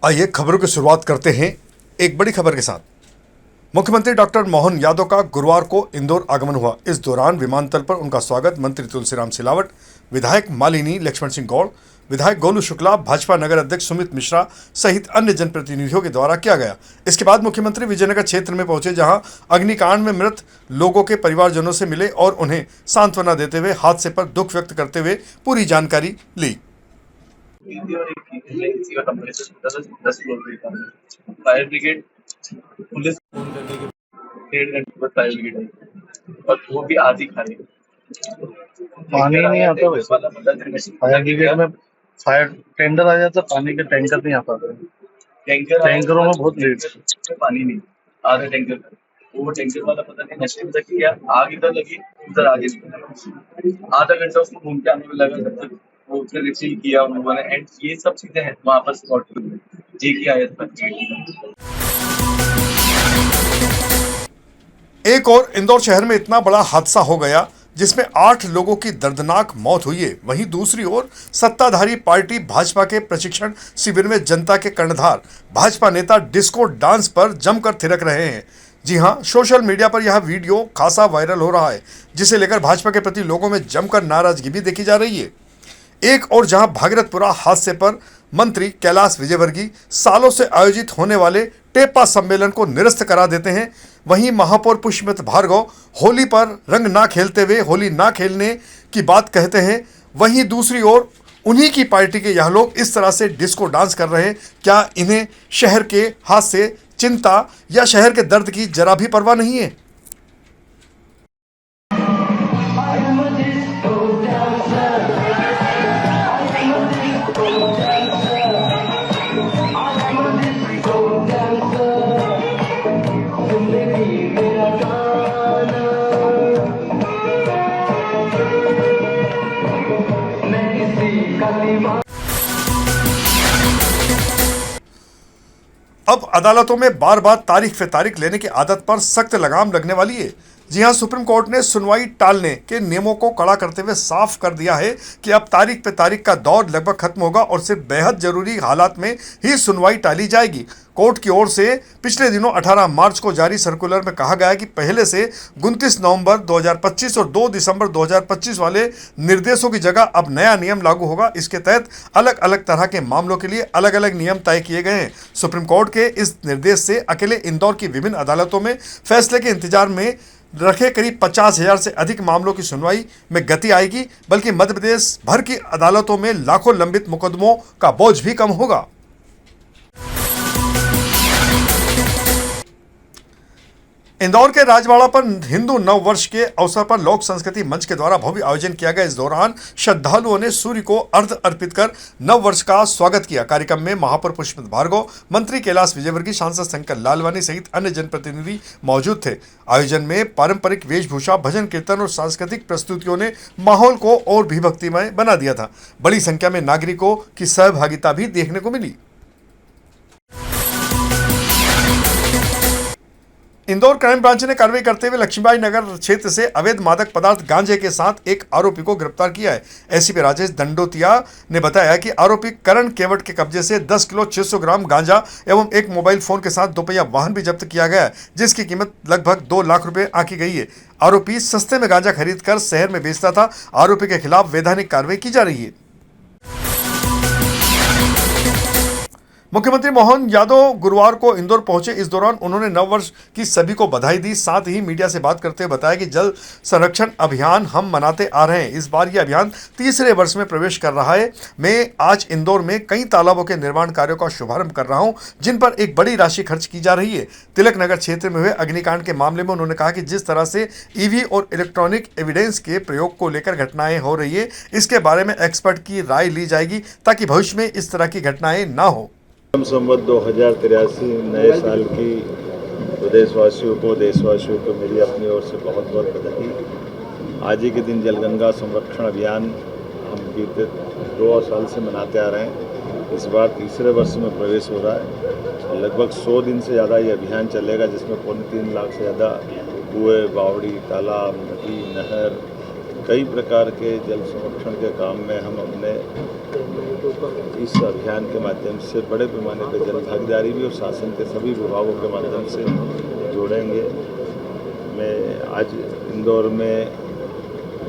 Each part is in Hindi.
आइए खबरों की शुरुआत करते हैं एक बड़ी खबर के साथ। मुख्यमंत्री डॉक्टर मोहन यादव का गुरुवार को इंदौर आगमन हुआ। इस दौरान विमानतल पर उनका स्वागत मंत्री तुलसीराम सिलावट, विधायक मालिनी लक्ष्मण सिंह गौड़, विधायक गोलू शुक्ला, भाजपा नगर अध्यक्ष सुमित मिश्रा सहित अन्य जनप्रतिनिधियों के द्वारा किया गया। इसके बाद मुख्यमंत्री विजयनगर क्षेत्र में पहुंचे, जहां अग्निकांड में मृत लोगों के परिवारजनों से मिले और उन्हें सांत्वना देते हुए हादसे पर दुख व्यक्त करते हुए पूरी जानकारी ली। फायर ब्रिगेड पुलिस फोन करने के 1.5 घंटे बाद फायर ब्रिगेड आई और वो भी आधी खाली। पानी नहीं आता वैसे। फायर ब्रिगेड में फायर टेंडर आ जाता, पानी के टैंकर नहीं आ पाते। टैंकरों में बहुत लेट है, पानी नहीं, आधा टैंकर। वो टैंकर वाला पता नहीं नशे में किया, आग इधर लगी उधर आगे निकला। आधा घंटा उसको घूम के आने में लगा, जब तक वो उसने रिसीव किया उन्होंने। एंड ये सब चीजें हैं वहां पर स्पॉट पे एक ही आयत पर। एक और इंदौर शहर में इतना बड़ा हादसा हो गया जिसमें 8 लोगों की दर्दनाक मौत हुई है। वहीं दूसरी ओर सत्ताधारी पार्टी भाजपा के प्रशिक्षण शिविर में जनता के कर्णधार भाजपा नेता डिस्को डांस पर जमकर थिरक रहे हैं। जी हां, सोशल मीडिया पर यह वीडियो खासा वायरल हो रहा है, जिसे लेकर भाजपा के प्रति लोगों में जमकर नाराजगी भी देखी जा रही है। एक और जहां भागीरथपुरा हादसे पर मंत्री कैलाश विजयवर्गीय सालों से आयोजित होने वाले टेपा सम्मेलन को निरस्त करा देते हैं, वहीं महापौर पुष्पमित्र भार्गव होली पर रंग ना खेलते हुए होली ना खेलने की बात कहते हैं। वहीं दूसरी ओर उन्हीं की पार्टी के यह लोग इस तरह से डिस्को डांस कर रहे हैं। क्या इन्हें शहर के हादसे, चिंता या शहर के दर्द की जरा भी परवाह नहीं है? अब अदालतों में बार बार तारीख पे तारीख लेने की आदत पर सख्त लगाम लगने वाली है। जी हां, सुप्रीम कोर्ट ने सुनवाई टालने के नियमों को कड़ा करते हुए साफ कर दिया है कि अब तारीख पे तारीख का दौर लगभग खत्म होगा और सिर्फ बेहद जरूरी हालात में ही सुनवाई टाली जाएगी। कोर्ट की ओर से पिछले दिनों 18 मार्च को जारी सर्कुलर में कहा गया है कि पहले से 29 नवंबर 2025 और 2 दिसंबर 2025 वाले निर्देशों की जगह अब नया नियम लागू होगा। इसके तहत अलग अलग तरह के मामलों के लिए अलग अलग नियम तय किए गए हैं। सुप्रीम कोर्ट के इस निर्देश से अकेले इंदौर की विभिन्न अदालतों में फैसले के इंतजार में रखे करीब 50,000 से अधिक मामलों की सुनवाई में गति आएगी, बल्कि मध्य प्रदेश भर की अदालतों में लाखों लंबित मुकदमों का बोझ भी कम होगा। इंदौर के राजवाड़ा पर हिंदू नव वर्ष के अवसर पर लोक संस्कृति मंच के द्वारा भव्य आयोजन किया गया। इस दौरान श्रद्धालुओं ने सूर्य को अर्घ्य अर्पित कर नव वर्ष का स्वागत किया। कार्यक्रम में महापौर पुष्पमित्र भार्गव, मंत्री कैलाश विजयवर्गीय, सांसद शंकर लालवानी सहित अन्य जनप्रतिनिधि मौजूद थे। आयोजन में पारंपरिक वेशभूषा, भजन कीर्तन और सांस्कृतिक प्रस्तुतियों ने माहौल को और भी भक्तिमय बना दिया था। बड़ी संख्या में नागरिकों की सहभागिता भी देखने को मिली। इंदौर क्राइम ब्रांच ने कार्रवाई करते हुए लक्ष्मीबाई नगर क्षेत्र से अवैध मादक पदार्थ गांजे के साथ एक आरोपी को गिरफ्तार किया है। एसीपी राजेश दंडोतिया ने बताया कि आरोपी करण केवट के कब्जे से 10 किलो 600 ग्राम गांजा एवं एक मोबाइल फोन के साथ दोपहिया वाहन भी जब्त किया गया है, जिसकी कीमत लगभग 2 लाख रुपए आंकी गई है। आरोपी सस्ते में गांजा खरीद कर शहर में बेचता था। आरोपी के खिलाफ वैधानिक कार्रवाई की जा रही है। मुख्यमंत्री मोहन यादव गुरुवार को इंदौर पहुंचे। इस दौरान उन्होंने नववर्ष की सभी को बधाई दी। साथ ही मीडिया से बात करते हुए बताया कि जल संरक्षण अभियान हम मनाते आ रहे हैं। इस बार यह अभियान तीसरे वर्ष में प्रवेश कर रहा है। मैं आज इंदौर में कई तालाबों के निर्माण कार्यों का शुभारंभ कर रहा हूं, जिन पर एक बड़ी राशि खर्च की जा रही है। तिलक नगर क्षेत्र में हुए अग्निकांड के मामले में उन्होंने कहा कि जिस तरह से ईवी और इलेक्ट्रॉनिक एविडेंस के प्रयोग को लेकर घटनाएं हो रही है, इसके बारे में एक्सपर्ट की राय ली जाएगी ताकि भविष्य में इस तरह की घटनाएं ना हो। संवत 2083 नए साल की प्रदेशवासियों को, देशवासियों को मेरी अपनी ओर से बहुत बहुत बधाई। आज ही के दिन जलगंगा संरक्षण अभियान हम बीते 2 साल से मनाते आ रहे हैं। इस बार तीसरे वर्ष में प्रवेश हो रहा है। लगभग 100 दिन से ज़्यादा ये अभियान चलेगा, जिसमें 3.25 लाख से ज़्यादा कुएँ, बावड़ी, तालाब, नदी, नहर, कई प्रकार के जल संरक्षण के काम में हम अपने इस अभियान के माध्यम से बड़े पैमाने पर जन भागीदारी भी और शासन के सभी विभागों के माध्यम से जोड़ेंगे। मैं आज इंदौर में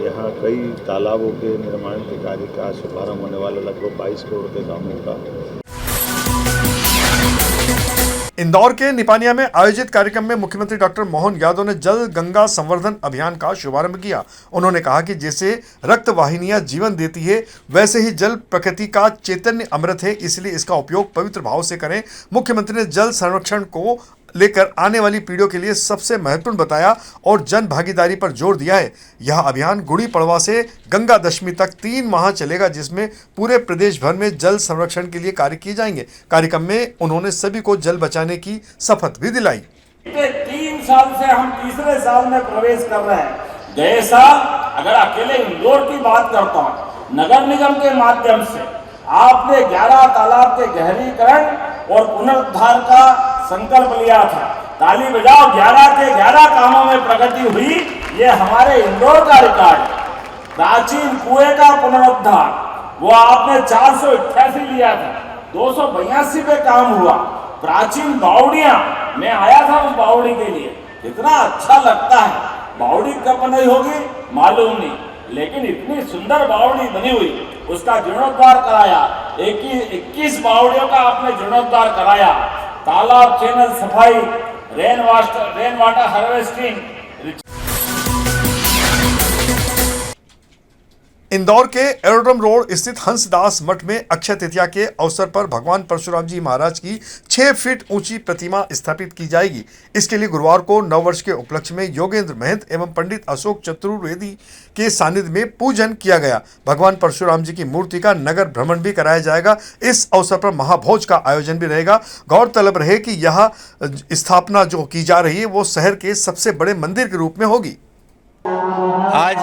यहाँ कई तालाबों के निर्माण के कार्य का शुभारंभ होने वाला लगभग 22 करोड़ के कामों का। इंदौर के निपानिया में आयोजित कार्यक्रम में मुख्यमंत्री डॉक्टर मोहन यादव ने जल गंगा संवर्धन अभियान का शुभारंभ किया। उन्होंने कहा कि जैसे रक्त वाहिनियां जीवन देती है, वैसे ही जल प्रकृति का चैतन्य अमृत है, इसलिए इसका उपयोग पवित्र भाव से करें। मुख्यमंत्री ने जल संरक्षण को लेकर आने वाली पीढ़ियों के लिए सबसे महत्वपूर्ण बताया और जन भागीदारी पर जोर दिया है। यह अभियान गुड़ी पड़वा से गंगा दशमी तक 3 माह चलेगा, जिसमें पूरे प्रदेश भर में जल संरक्षण के लिए कार्य किए जाएंगे। कार्यक्रम में उन्होंने सभी को जल बचाने की शपथ भी दिलाई। 3 साल से हम तीसरे साल में प्रवेश कर रहे हैं। गए साल अगर अकेले इंदौर की बात करता हूँ, नगर निगम के माध्यम से आपने 11 तालाब के गहरीकरण और पुनरुद्धार का संकल्प लिया था। ताली बजाओ, 11 के 11 कामों में प्रगति हुई। ये हमारे इंदौर का रिकॉर्ड। प्राचीन कुएं का पुनरुद्धार वो आपने 488 लिया था, 282 पे काम हुआ। प्राचीन बावड़ियां, मैं आया था उस बावड़ी के लिए, कितना अच्छा लगता है। बावड़ी कब बनाई होगी मालूम नहीं, लेकिन इतनी सुंदर बावड़ी बनी हुई, उसका जीर्णोद्धार कराया। 21 बावड़ियों का आपने जीर्णोद्धार कराया। तालाब चैनल सफाई, रेन वाटर हार्वेस्टिंग। इंदौर के एरोड्रम रोड स्थित हंसदास मठ में अक्षय तृतीया के अवसर पर भगवान परशुराम जी महाराज की 6 फीट ऊंची प्रतिमा स्थापित की जाएगी। इसके लिए गुरुवार को नववर्ष के उपलक्ष्य में योगेंद्र महंत एवं पंडित अशोक चतुर्वेदी के सानिध्य में पूजन किया गया। भगवान परशुराम जी की मूर्ति का नगर भ्रमण भी कराया जाएगा। इस अवसर पर महाभोज का आयोजन भी रहेगा। गौरतलब रहे कि यह स्थापना जो की जा रही है वो शहर के सबसे बड़े मंदिर के रूप में होगी। आज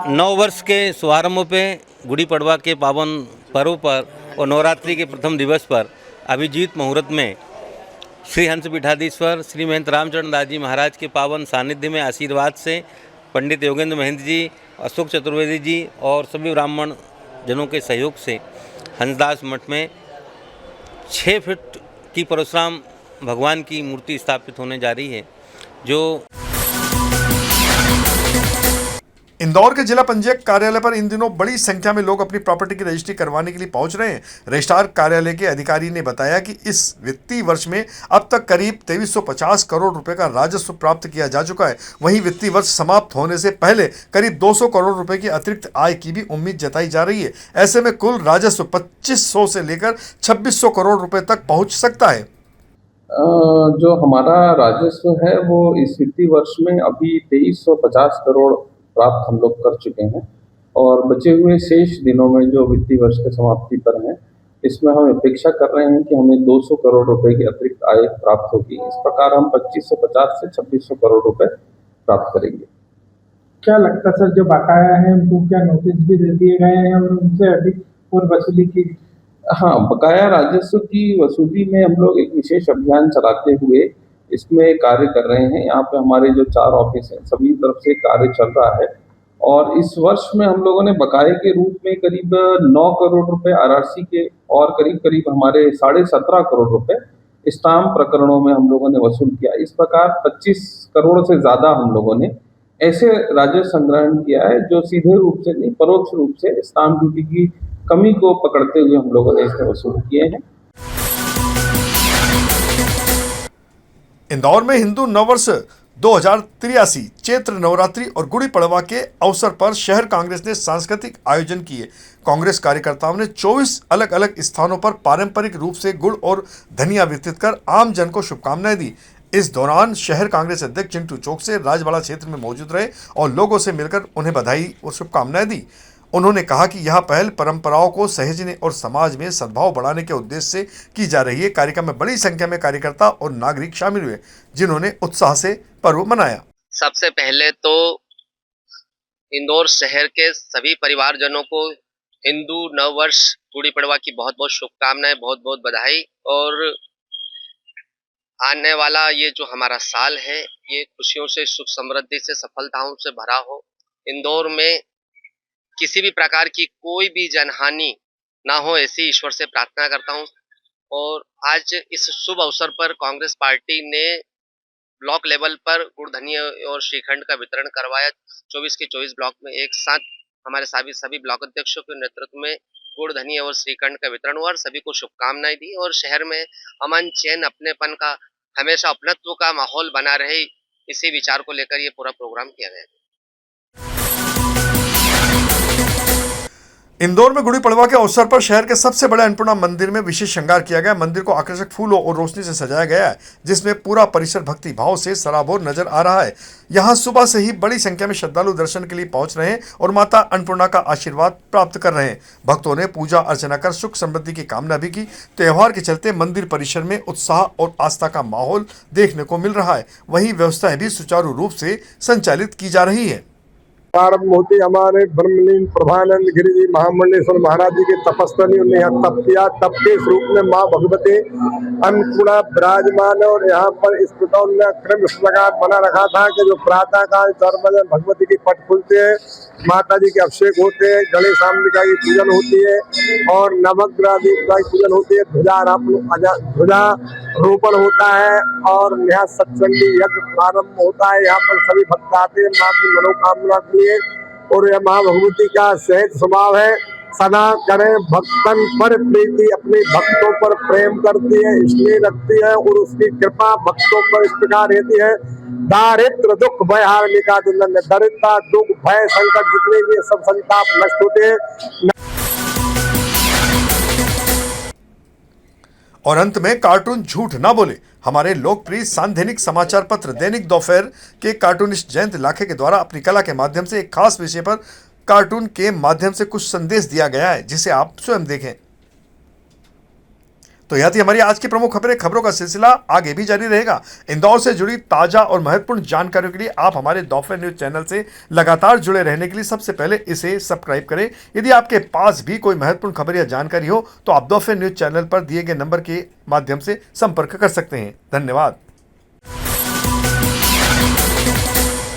नव वर्ष के शुभारंभ पे गुड़ी पड़वा के पावन पर्व पर और नवरात्रि के प्रथम दिवस पर अभिजीत मुहूर्त में श्री हंस पीठाधीश्वर श्री महंत रामचरण दास जी महाराज के पावन सानिध्य में आशीर्वाद से पंडित योगेंद्र महंत जी, अशोक चतुर्वेदी जी और सभी ब्राह्मण जनों के सहयोग से हंसदास मठ में 6 फीट की परशुराम भगवान की मूर्ति स्थापित होने जा रही है। जो इंदौर के जिला पंजीयक कार्यालय पर इन दिनों बड़ी संख्या में लोग अपनी प्रॉपर्टी की रजिस्ट्री करवाने के लिए पहुंच रहे हैं। रजिस्ट्रार कार्यालय के अधिकारी ने बताया कि इस वित्तीय वर्ष में अब तक करीब 2350 करोड़ रुपए का राजस्व प्राप्त किया जा चुका है। वहीं वित्तीय वर्ष समाप्त होने से पहले करीब 200 करोड़ रुपए की अतिरिक्त आय की भी उम्मीद जताई जा रही है। ऐसे में कुल राजस्व 2500 से लेकर 2600 करोड़ रुपए तक पहुँच सकता है। जो हमारा राजस्व है वो इस वित्तीय वर्ष में अभी 2350 करोड़ प्राप्त हम लोग कर चुके हैं और बचे हुए शेष दिनों में जो वित्तीय वर्ष के समाप्ति पर हैं, इसमें हम अपेक्षा कर रहे हैं कि हमें 200 करोड़ रुपए की अतिरिक्त आय प्राप्त होगी। इस प्रकार हम 2550 से 2600 करोड़ रुपए प्राप्त करेंगे। क्या लगता सर, जो बकाया है उनको क्या नोटिस भी दे दिए गए हैं और उनसे अधिक और वसूली की? हाँ, बकाया राजस्व की वसूली में हम लोग एक विशेष अभियान चलाते हुए इसमें कार्य कर रहे हैं। यहाँ पे हमारे जो 4 ऑफिस हैं, सभी तरफ से कार्य चल रहा है और इस वर्ष में हम लोगों ने बकाये के रूप में करीब 9 करोड़ रुपए आरआरसी के और करीब हमारे 17.5 करोड़ रुपए स्टाम्प प्रकरणों में हम लोगों ने वसूल किया। इस प्रकार 25 करोड़ से ज़्यादा हम लोगों ने ऐसे राजस्व संग्रहण किया है जो सीधे रूप से नहीं, परोक्ष रूप से स्टाम्प ड्यूटी की कमी को पकड़ते हुए हम लोगों ने इसमें वसूल किए हैं। इंदौर में हिंदू नववर्ष 2083 चैत्र नवरात्रि और गुड़ी पड़वा के अवसर पर शहर कांग्रेस ने सांस्कृतिक आयोजन किए। कांग्रेस कार्यकर्ताओं ने 24 अलग अलग स्थानों पर पारंपरिक रूप से गुड़ और धनिया वितरित कर आम जन को शुभकामनाएं दी। इस दौरान शहर कांग्रेस अध्यक्ष चिंटू चौक से राजवाड़ा क्षेत्र में मौजूद रहे और लोगों से मिलकर उन्हें बधाई और शुभकामनाएं दी। उन्होंने कहा कि यह पहल परंपराओं को सहेजने और समाज में सद्भाव बढ़ाने के उद्देश्य से की जा रही है। कार्यक्रम में बड़ी संख्या में कार्यकर्ता और नागरिक शामिल हुए, जिन्होंने उत्साह से पर्व मनाया। सबसे पहले तो इंदौर शहर के सभी परिवारजनों को हिंदू नववर्ष गुड़ी पड़वा की बहुत बहुत शुभकामनाएं, बहुत बहुत बधाई। और आने वाला ये जो हमारा साल है ये खुशियों से, सुख समृद्धि से, सफलताओं से भरा हो। इंदौर में किसी भी प्रकार की कोई भी जनहानि ना हो, ऐसी ईश्वर से प्रार्थना करता हूँ। और आज इस शुभ अवसर पर कांग्रेस पार्टी ने ब्लॉक लेवल पर गुड़ धनिया और श्रीखंड का वितरण करवाया। 24 के 24 ब्लॉक में एक साथ हमारे सभी ब्लॉक अध्यक्षों के नेतृत्व में गुड़ धनिया और श्रीखंड का वितरण हुआ और सभी को शुभकामनाएं दी। और शहर में अमन चैन अपनेपन का, हमेशा अपनत्व का माहौल बना रहे, इसी विचार को लेकर ये पूरा प्रोग्राम किया गया। इंदौर में गुड़ी पड़वा के अवसर पर शहर के सबसे बड़े अन्नपूर्णा मंदिर में विशेष श्रृंगार किया गया। मंदिर को आकर्षक फूलों और रोशनी से सजाया गया है, जिसमें पूरा परिसर भक्ति भाव से सराबोर नजर आ रहा है। यहां सुबह से ही बड़ी संख्या में श्रद्धालु दर्शन के लिए पहुंच रहे हैं और माता अन्नपूर्णा का आशीर्वाद प्राप्त कर रहे हैं। भक्तों ने पूजा अर्चना कर सुख समृद्धि की कामना भी की। त्योहार के चलते मंदिर परिसर में उत्साह और आस्था का माहौल देखने को मिल रहा है। वहीं व्यवस्थाएं भी सुचारू रूप से संचालित की जा रही है। प्रारंभ होते हमारे ब्रह्मलीन प्रभानंद गिरि जी महामंडलेश्वर महाराज जी के तपस्थली, उन्होंने यहाँ तप किया। तप के स्वरूप में माँ भगवती अन्नपूर्णा विराजमान, और यहाँ पर इस प्रकार क्रम प्रकार बना रखा था कि जो प्रातः काल 4 बजे भगवती की पट खुलते हैं, माता जी के अभिषेक होते हैं, गणेशाम्बिका की पूजन होती है और नवग्रह देवता की पूजन होती है, ध्वजा रोपण होता है और यहाँ सत्संगी यज्ञ प्रारंभ होता है। यहाँ पर सभी भक्त आते हैं माँ की मनोकामना के लिए। और यह माँ भगवती का सहज स्वभाव है, सदा करें भक्तन पर प्रीति, अपने भक्तों पर प्रेम करती है, स्नेह रखती है और उसकी कृपा भक्तों पर इस प्रकार रहती है। दारिद्र दुख भय हारनिका दुल्हन, दरिद्रता दुख भय संकट जितने भी सब संताप नष्ट होते हैं। और अंत में कार्टून झूठ ना बोले। हमारे लोकप्रिय सांदैनिक समाचार पत्र दैनिक दोपहर के कार्टूनिस्ट जयंत लाखे के द्वारा अपनी कला के माध्यम से एक खास विषय पर कार्टून के माध्यम से कुछ संदेश दिया गया है, जिसे आप स्वयं देखें। तो यह थी हमारी आज की प्रमुख खबरें। खबरों का सिलसिला आगे भी जारी रहेगा। इंदौर से जुड़ी ताजा और महत्वपूर्ण जानकारियों के लिए आप हमारे दोपहर न्यूज चैनल से लगातार जुड़े रहने के लिए सबसे पहले इसे सब्सक्राइब करें। यदि आपके पास भी कोई महत्वपूर्ण खबर या जानकारी हो तो आप दोपहर न्यूज चैनल पर दिए गए नंबर के माध्यम से संपर्क कर सकते हैं। धन्यवाद।